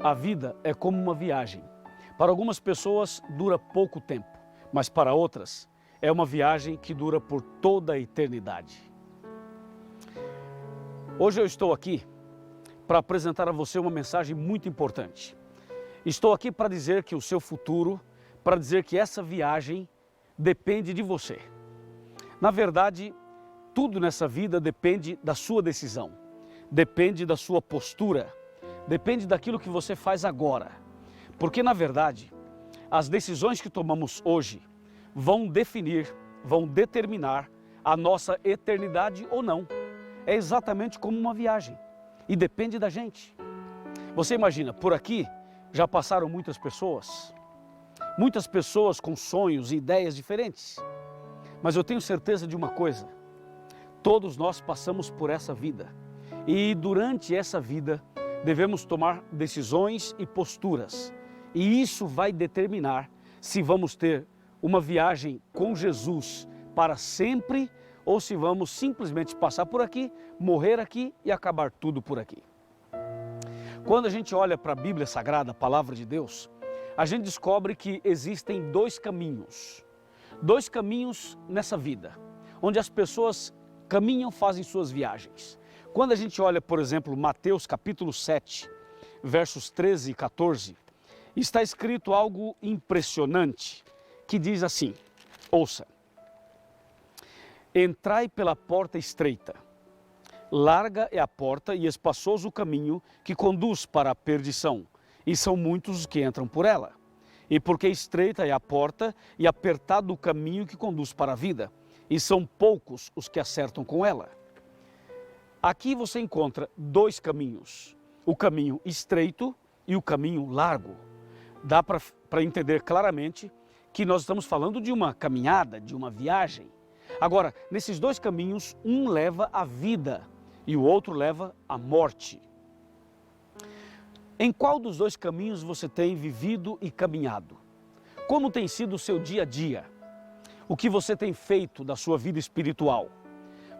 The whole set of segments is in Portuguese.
A vida é como uma viagem. Para algumas pessoas dura pouco tempo, mas para outras é uma viagem que dura por toda a eternidade. Hoje eu estou aqui para apresentar a você uma mensagem muito importante. Estou aqui para dizer que o seu futuro, para dizer que essa viagem depende de você. Na verdade, tudo nessa vida depende da sua decisão, depende da sua postura, depende daquilo que você faz agora. Porque, na verdade, as decisões que tomamos hoje vão definir, vão determinar a nossa eternidade ou não. É exatamente como uma viagem e depende da gente. Você imagina, por aqui já passaram muitas pessoas com sonhos e ideias diferentes. Mas eu tenho certeza de uma coisa: todos nós passamos por essa vida e durante essa vida devemos tomar decisões e posturas, e isso vai determinar se vamos ter uma viagem com Jesus para sempre ou se vamos simplesmente passar por aqui, morrer aqui e acabar tudo por aqui. Quando a gente olha para a Bíblia Sagrada, a Palavra de Deus, a gente descobre que existem dois caminhos nessa vida, onde as pessoas caminham, fazem suas viagens. Quando a gente olha, por exemplo, Mateus capítulo 7, versos 13 e 14, está escrito algo impressionante, que diz assim, ouça: entrai pela porta estreita, larga é a porta e espaçoso o caminho que conduz para a perdição, e são muitos os que entram por ela. E porque estreita é a porta e apertado o caminho que conduz para a vida, e são poucos os que acertam com ela. Aqui você encontra dois caminhos, o caminho estreito e o caminho largo. Dá para entender claramente que nós estamos falando de uma caminhada, de uma viagem. Agora, nesses dois caminhos, um leva à vida e o outro leva à morte. Em qual dos dois caminhos você tem vivido e caminhado? Como tem sido o seu dia a dia? O que você tem feito da sua vida espiritual?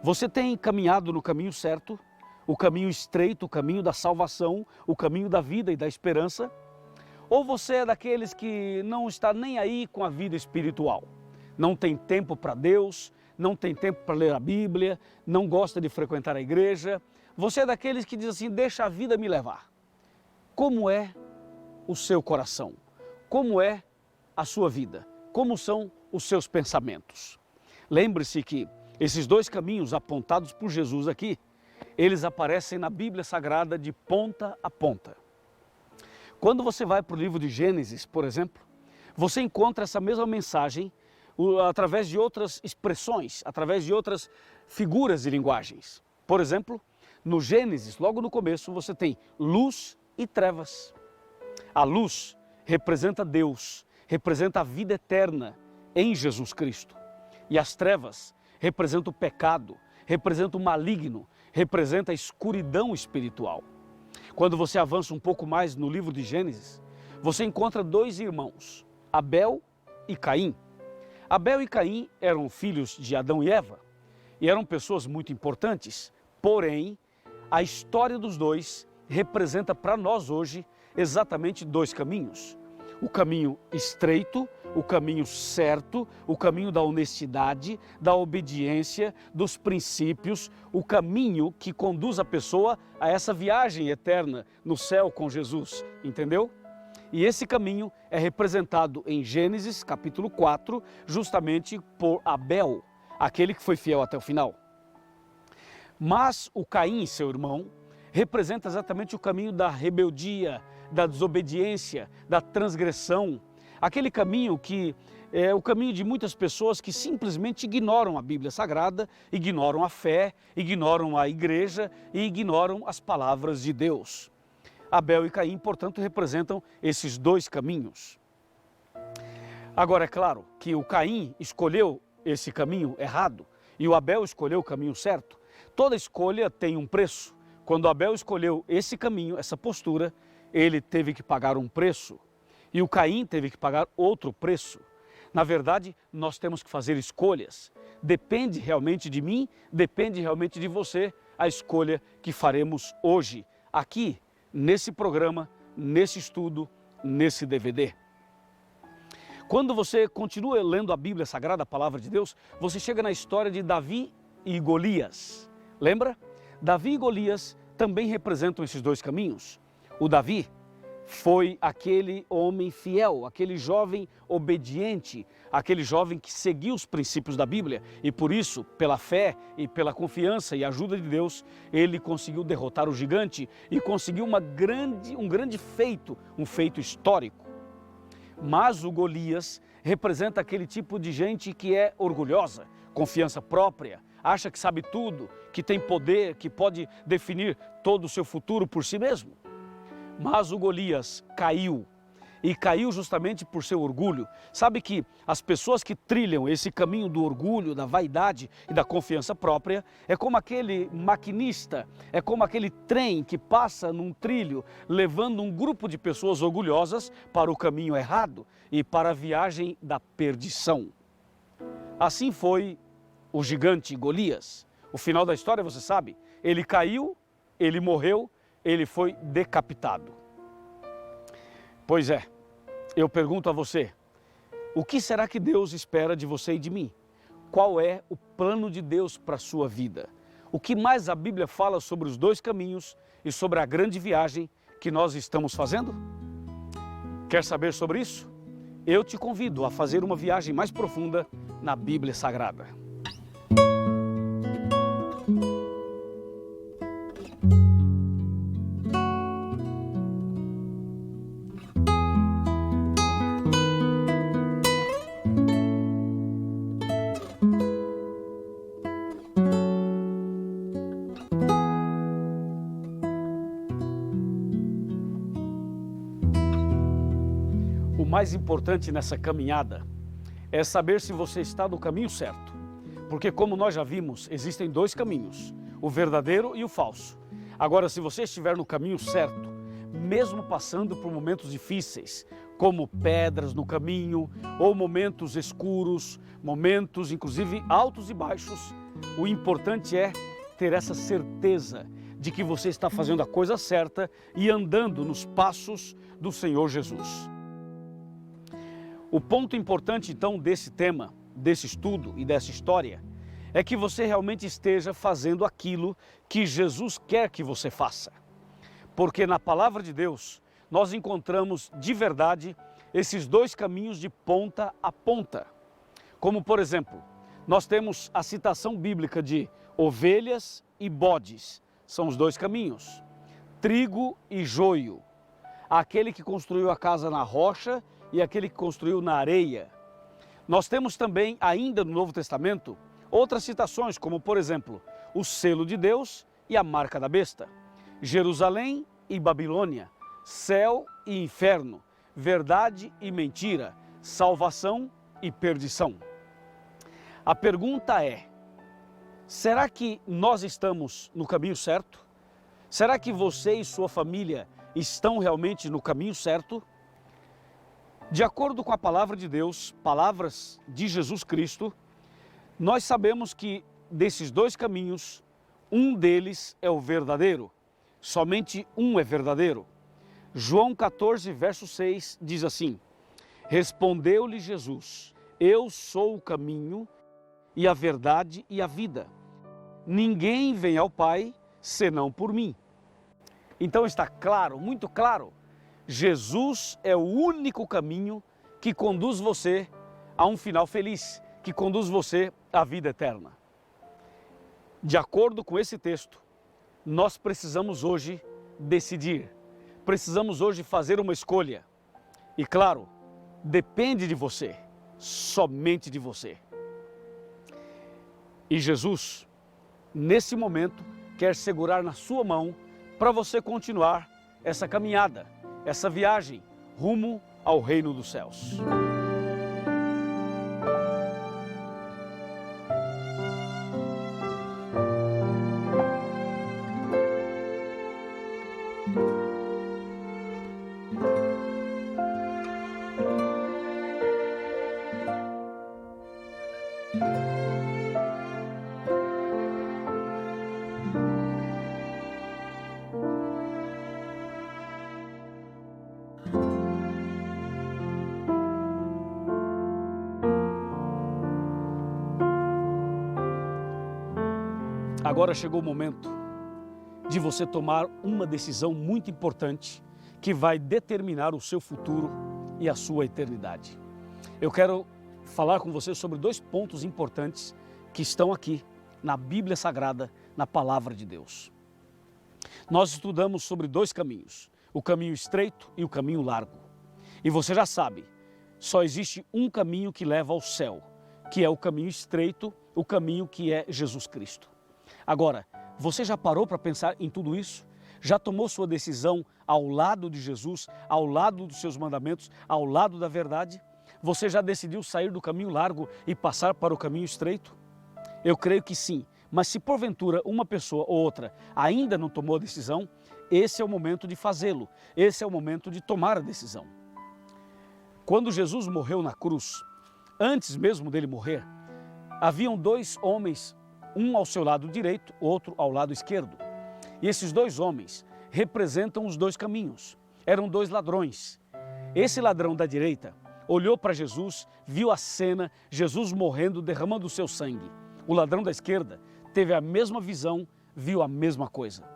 Você tem caminhado no caminho certo, o caminho estreito, o caminho da salvação, o caminho da vida e da esperança? Ou você é daqueles que não está nem aí com a vida espiritual? Não tem tempo para Deus, não tem tempo para ler a Bíblia, não gosta de frequentar a igreja? Você é daqueles que diz assim, deixa a vida me levar. Como é o seu coração? Como é a sua vida? Como são os seus pensamentos? Lembre-se que esses dois caminhos apontados por Jesus aqui, eles aparecem na Bíblia Sagrada de ponta a ponta. Quando você vai para o livro de Gênesis, por exemplo, você encontra essa mesma mensagem através de outras expressões, através de outras figuras e linguagens. Por exemplo, no Gênesis, logo no começo, você tem luz e trevas. A luz representa Deus, representa a vida eterna em Jesus Cristo. E as trevas representam o pecado, representam o maligno, representa a escuridão espiritual. Quando você avança um pouco mais no livro de Gênesis, você encontra dois irmãos, Abel e Caim. Abel e Caim eram filhos de Adão e Eva e eram pessoas muito importantes, porém, a história dos dois representa para nós hoje exatamente dois caminhos. O caminho estreito, o caminho certo, o caminho da honestidade, da obediência, dos princípios, o caminho que conduz a pessoa a essa viagem eterna no céu com Jesus, entendeu? E esse caminho é representado em Gênesis capítulo 4, justamente por Abel, aquele que foi fiel até o final. Mas o Caim, seu irmão, representa exatamente o caminho da rebeldia, da desobediência, da transgressão. Aquele caminho que é o caminho de muitas pessoas que simplesmente ignoram a Bíblia Sagrada, ignoram a fé, ignoram a igreja e ignoram as palavras de Deus. Abel e Caim, portanto, representam esses dois caminhos. Agora, é claro que o Caim escolheu esse caminho errado e o Abel escolheu o caminho certo. Toda escolha tem um preço. Quando Abel escolheu esse caminho, essa postura, ele teve que pagar um preço. E o Caim teve que pagar outro preço. Na verdade, nós temos que fazer escolhas. Depende realmente de mim, depende realmente de você, a escolha que faremos hoje, aqui, nesse programa, nesse estudo, nesse DVD. Quando você continua lendo a Bíblia Sagrada, a Palavra de Deus, você chega na história de Davi e Golias. Lembra? Davi e Golias também representam esses dois caminhos. O Davi foi aquele homem fiel, aquele jovem obediente, aquele jovem que seguiu os princípios da Bíblia e por isso, pela fé e pela confiança e ajuda de Deus, ele conseguiu derrotar o gigante e conseguiu um grande feito, um feito histórico. Mas o Golias representa aquele tipo de gente que é orgulhosa, confiança própria, acha que sabe tudo, que tem poder, que pode definir todo o seu futuro por si mesmo. Mas o Golias caiu, e caiu justamente por seu orgulho. Sabe que as pessoas que trilham esse caminho do orgulho, da vaidade e da confiança própria, é como aquele maquinista, é como aquele trem que passa num trilho, levando um grupo de pessoas orgulhosas para o caminho errado e para a viagem da perdição. Assim foi o gigante Golias. O final da história você sabe, ele caiu, ele morreu, ele foi decapitado. Pois é, eu pergunto a você, o que será que Deus espera de você e de mim? Qual é o plano de Deus para a sua vida? O que mais a Bíblia fala sobre os dois caminhos e sobre a grande viagem que nós estamos fazendo? Quer saber sobre isso? Eu te convido a fazer uma viagem mais profunda na Bíblia Sagrada. O mais importante nessa caminhada é saber se você está no caminho certo. Porque como nós já vimos, existem dois caminhos, o verdadeiro e o falso. Agora, se você estiver no caminho certo, mesmo passando por momentos difíceis, como pedras no caminho, ou momentos escuros, momentos inclusive altos e baixos, o importante é ter essa certeza de que você está fazendo a coisa certa e andando nos passos do Senhor Jesus. O ponto importante, então, desse tema, desse estudo e dessa história, é que você realmente esteja fazendo aquilo que Jesus quer que você faça. Porque na palavra de Deus, nós encontramos de verdade esses dois caminhos de ponta a ponta. Como, por exemplo, nós temos a citação bíblica de ovelhas e bodes, são os dois caminhos. Trigo e joio, aquele que construiu a casa na rocha e aquele que construiu na areia. Nós temos também, ainda no Novo Testamento, outras citações, como por exemplo, o selo de Deus e a marca da besta, Jerusalém e Babilônia, céu e inferno, verdade e mentira, salvação e perdição. A pergunta é, será que nós estamos no caminho certo? Será que você e sua família estão realmente no caminho certo? De acordo com a palavra de Deus, palavras de Jesus Cristo, nós sabemos que desses dois caminhos, um deles é o verdadeiro, somente um é verdadeiro. João 14, verso 6 diz assim, respondeu-lhe Jesus, eu sou o caminho e a verdade e a vida. Ninguém vem ao Pai senão por mim. Então está claro, muito claro, Jesus é o único caminho que conduz você a um final feliz, que conduz você à vida eterna. De acordo com esse texto, nós precisamos hoje decidir, precisamos hoje fazer uma escolha. E claro, depende de você, somente de você. E Jesus, nesse momento, quer segurar na sua mão para você continuar essa caminhada, essa viagem rumo ao reino dos céus. Agora chegou o momento de você tomar uma decisão muito importante que vai determinar o seu futuro e a sua eternidade. Eu quero falar com você sobre 2 pontos importantes que estão aqui na Bíblia Sagrada, na Palavra de Deus. Nós estudamos sobre 2 caminhos, o caminho estreito e o caminho largo. E você já sabe, só existe um caminho que leva ao céu, que é o caminho estreito, o caminho que é Jesus Cristo. Agora, você já parou para pensar em tudo isso? Já tomou sua decisão ao lado de Jesus, ao lado dos seus mandamentos, ao lado da verdade? Você já decidiu sair do caminho largo e passar para o caminho estreito? Eu creio que sim, mas se porventura uma pessoa ou outra ainda não tomou a decisão, esse é o momento de fazê-lo, esse é o momento de tomar a decisão. Quando Jesus morreu na cruz, antes mesmo dele morrer, haviam 2 homens, um ao seu lado direito, outro ao lado esquerdo. E esses 2 homens representam os 2 caminhos. Eram 2 ladrões. Esse ladrão da direita olhou para Jesus, viu a cena, Jesus morrendo, derramando o seu sangue. O ladrão da esquerda teve a mesma visão, viu a mesma coisa.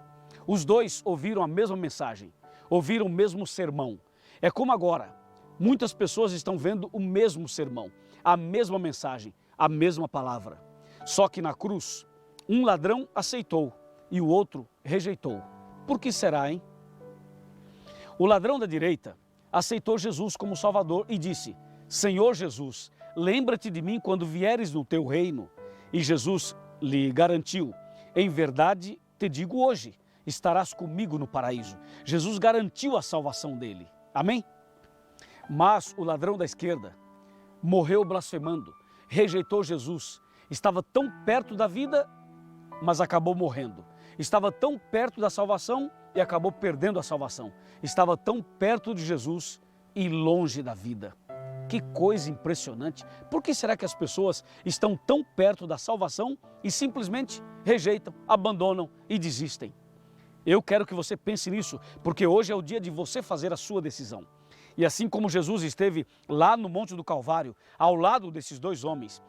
Os 2 ouviram a mesma mensagem, ouviram o mesmo sermão. É como agora, muitas pessoas estão vendo o mesmo sermão, a mesma mensagem, a mesma palavra. Só que na cruz, um ladrão aceitou e o outro rejeitou. Por que será, hein? O ladrão da direita aceitou Jesus como Salvador e disse: Senhor Jesus, lembra-te de mim quando vieres no teu reino. E Jesus lhe garantiu: em verdade te digo hoje, estarás comigo no paraíso. Jesus garantiu a salvação dele. Amém? Mas o ladrão da esquerda morreu blasfemando, rejeitou Jesus, estava tão perto da vida, mas acabou morrendo. Estava tão perto da salvação e acabou perdendo a salvação. Estava tão perto de Jesus e longe da vida. Que coisa impressionante. Por que será que as pessoas estão tão perto da salvação e simplesmente rejeitam, abandonam e desistem? Eu quero que você pense nisso, porque hoje é o dia de você fazer a sua decisão. E assim como Jesus esteve lá no Monte do Calvário, ao lado desses 2 homens,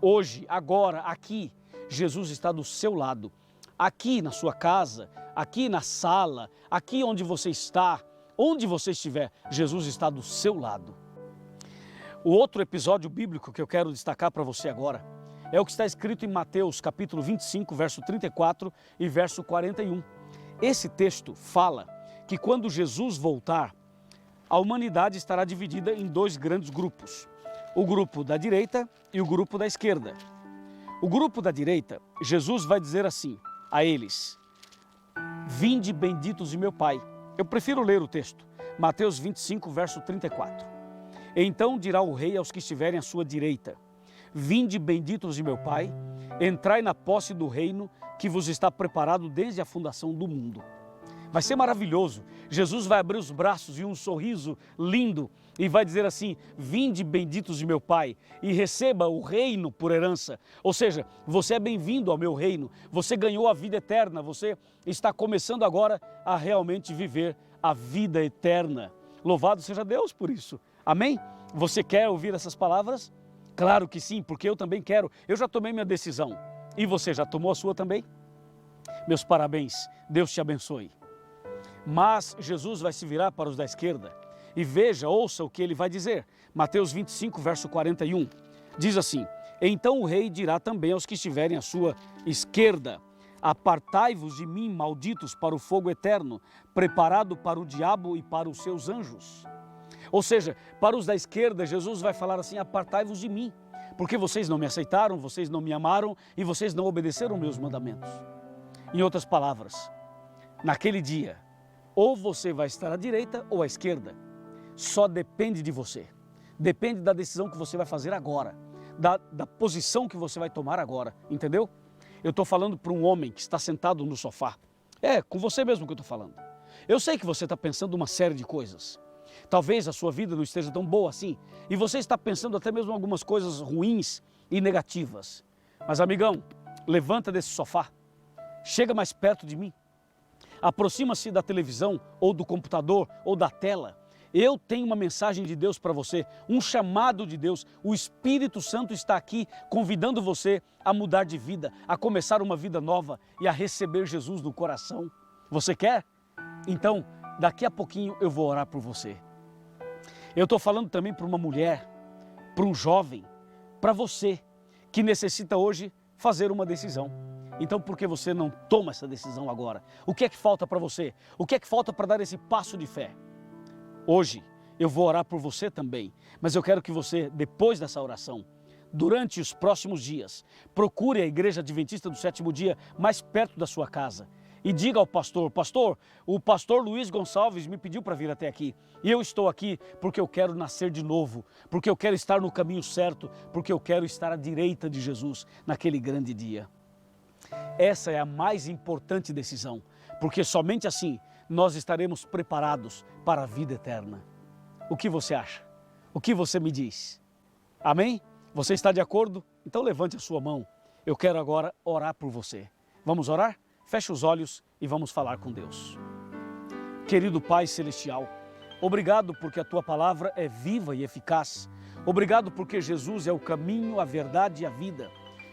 hoje, agora, aqui, Jesus está do seu lado. Aqui na sua casa, aqui na sala, aqui onde você está, onde você estiver, Jesus está do seu lado. O outro episódio bíblico que eu quero destacar para você agora é o que está escrito em Mateus capítulo 25, verso 34 e verso 41. Esse texto fala que quando Jesus voltar, a humanidade estará dividida em 2 grandes grupos, o grupo da direita e o grupo da esquerda. O grupo da direita, Jesus vai dizer assim a eles: vinde benditos de meu Pai. Eu prefiro ler o texto, Mateus 25, verso 34. Então dirá o rei aos que estiverem à sua direita: vinde benditos de meu Pai, entrai na posse do reino que vos está preparado desde a fundação do mundo. Vai ser maravilhoso. Jesus vai abrir os braços e um sorriso lindo e vai dizer assim: vinde benditos de meu Pai e receba o reino por herança. Ou seja, você é bem-vindo ao meu reino, você ganhou a vida eterna, você está começando agora a realmente viver a vida eterna. Louvado seja Deus por isso. Amém? Você quer ouvir essas palavras? Claro que sim, porque eu também quero. Eu já tomei minha decisão. E você já tomou a sua também? Meus parabéns. Deus te abençoe. Mas Jesus vai se virar para os da esquerda e veja, ouça o que ele vai dizer. Mateus 25, verso 41, diz assim: então o rei dirá também aos que estiverem à sua esquerda: apartai-vos de mim, malditos, para o fogo eterno, preparado para o diabo e para os seus anjos. Ou seja, para os da esquerda, Jesus vai falar assim: apartai-vos de mim, porque vocês não me aceitaram, vocês não me amaram e vocês não obedeceram meus mandamentos. Em outras palavras, naquele dia, ou você vai estar à direita ou à esquerda. Só depende de você. Depende da decisão que você vai fazer agora, da posição que você vai tomar agora, entendeu? Eu estou falando para um homem que está sentado no sofá. É, com você mesmo que eu estou falando. Eu sei que você está pensando uma série de coisas. Talvez a sua vida não esteja tão boa assim. E você está pensando até mesmo algumas coisas ruins e negativas. Mas, amigão, levanta desse sofá. Chega mais perto de mim. Aproxima-se da televisão ou do computador ou da tela Eu tenho uma mensagem de Deus para você, um chamado de Deus. O Espírito Santo está aqui convidando você a mudar de vida, a começar uma vida nova e a receber Jesus no coração. Você quer? Então, daqui a pouquinho eu vou orar por você. Eu estou falando também para uma mulher, para um jovem, para você que necessita hoje fazer uma decisão. Então, por que você não toma essa decisão agora? O que é que falta para você? O que é que falta para dar esse passo de fé? Hoje eu vou orar por você também, mas eu quero que você, depois dessa oração, durante os próximos dias, procure a Igreja Adventista do Sétimo Dia mais perto da sua casa e diga ao pastor: pastor, o pastor Luiz Gonçalves me pediu para vir até aqui e eu estou aqui porque eu quero nascer de novo, porque eu quero estar no caminho certo, porque eu quero estar à direita de Jesus naquele grande dia. Essa é a mais importante decisão, porque somente assim nós estaremos preparados para a vida eterna. O que você acha? O que você me diz? Amém? Você está de acordo? Então levante a sua mão. Eu quero agora orar por você. Vamos orar? Feche os olhos e vamos falar com Deus. Querido Pai Celestial, obrigado porque a Tua palavra é viva e eficaz. Obrigado porque Jesus é o caminho, a verdade e a vida.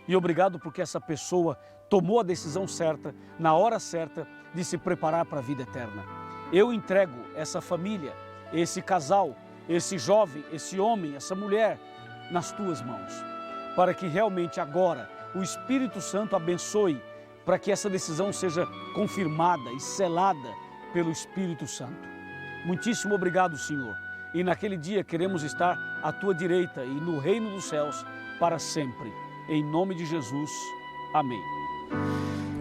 E obrigado porque essa pessoa tomou a decisão certa, na hora certa, de se preparar para a vida eterna. Eu entrego essa família, esse casal, esse jovem, esse homem, essa mulher, nas Tuas mãos, para que realmente agora o Espírito Santo abençoe, para que essa decisão seja confirmada e selada pelo Espírito Santo. Muitíssimo obrigado, Senhor. E naquele dia queremos estar à Tua direita e no reino dos céus para sempre. Em nome de Jesus. Amém.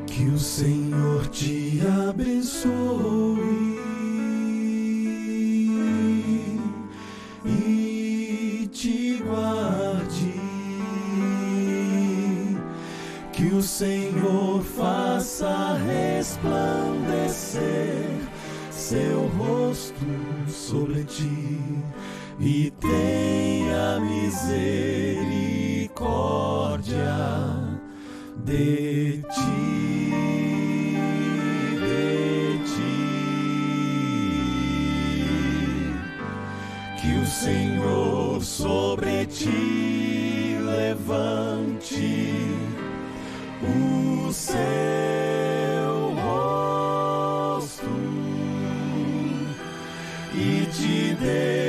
Que o Senhor te abençoe e te guarde. Que o Senhor faça resplandecer seu rosto sobre ti e tenha misericórdia de ti, de ti. Que o Senhor sobre ti levante o seu rosto e te dê